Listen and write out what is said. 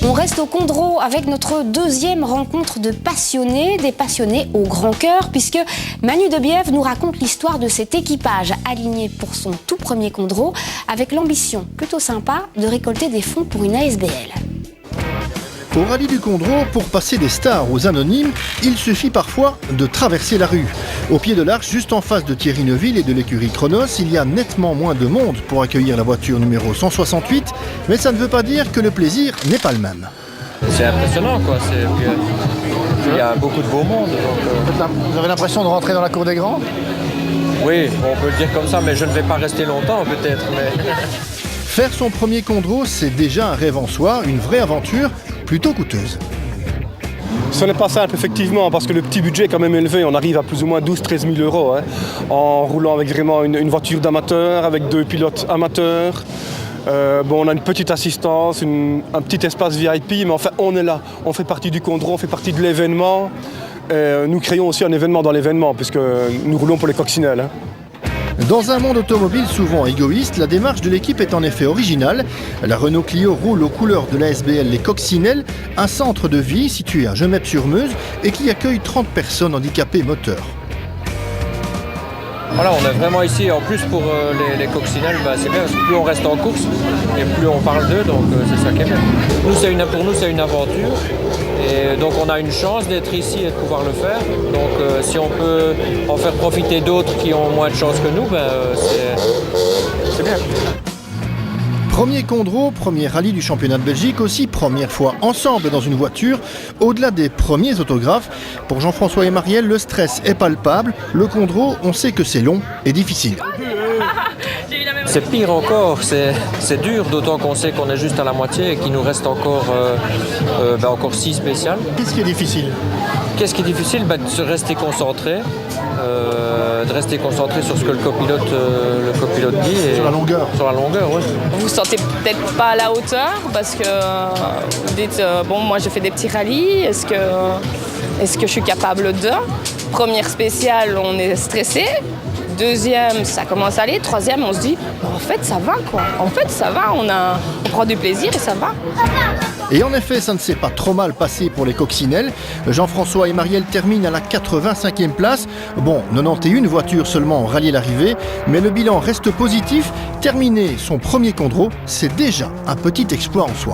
On reste au Condro avec notre deuxième rencontre de passionnés, des passionnés au grand cœur, puisque Manu Debiève nous raconte l'histoire de cet équipage aligné pour son tout premier Condro, avec l'ambition plutôt sympa de récolter des fonds pour une ASBL. Au rallye du Condro, pour passer des stars aux anonymes, il suffit parfois de traverser la rue. Au pied de l'arche, juste en face de Thierry Neuville et de l'écurie Chronos, il y a nettement moins de monde pour accueillir la voiture numéro 168, mais ça ne veut pas dire que le plaisir n'est pas le même. C'est impressionnant, quoi. Il y a beaucoup de beau monde. Vous avez l'impression de rentrer dans la cour des grands ? Oui, on peut le dire comme ça, mais je ne vais pas rester longtemps peut-être. Mais... Faire son premier Condro, c'est déjà un rêve en soi, une vraie aventure, plutôt coûteuse. Ce n'est pas simple, effectivement, parce que le petit budget est quand même élevé. On arrive à plus ou moins 12-13 000 euros, en roulant avec vraiment une voiture d'amateur, avec 2 pilotes amateurs. On a une petite assistance, un petit espace VIP, mais enfin, on est là. On fait partie du Condro, on fait partie de l'événement. Nous créons aussi un événement dans l'événement, puisque nous roulons pour les coccinelles. Dans un monde automobile souvent égoïste, la démarche de l'équipe est en effet originale. La Renault Clio roule aux couleurs de l'ASBL Les Coccinelles, un centre de vie situé à Gemep-sur-Meuse et qui accueille 30 personnes handicapées moteurs. Voilà, on est vraiment ici, en plus pour les coccinelles, c'est bien, parce que plus on reste en course et plus on parle d'eux, donc c'est ça qui est bien. Pour nous, c'est une aventure, et donc on a une chance d'être ici et de pouvoir le faire. Donc si on peut en faire profiter d'autres qui ont moins de chance que nous, c'est bien. Premier Condro, premier rallye du championnat de Belgique, aussi première fois ensemble dans une voiture. Au-delà des premiers autographes, pour Jean-François et Marielle, le stress est palpable. Le Condro, on sait que c'est long et difficile. C'est pire encore, c'est dur, d'autant qu'on sait qu'on est juste à la moitié et qu'il nous reste encore 6 spéciales. Qu'est-ce qui est difficile ? Qu'est-ce qui est difficile ? De se rester concentré. Sur ce que le copilote dit. Et sur la longueur. Sur la longueur, oui. Vous vous sentez peut-être pas à la hauteur parce que vous dites moi j'ai fait des petits rallyes, est-ce que je suis capable de ? Première spéciale, on est stressé. Deuxième, ça commence à aller. Troisième, on se dit en fait ça va quoi. En fait ça va, on prend du plaisir et ça va. Et en effet, ça ne s'est pas trop mal passé pour les coccinelles. Jean-François et Marielle terminent à la 85e place. 91 voitures seulement ont rallié l'arrivée, mais le bilan reste positif. Terminer son premier Condro, c'est déjà un petit exploit en soi.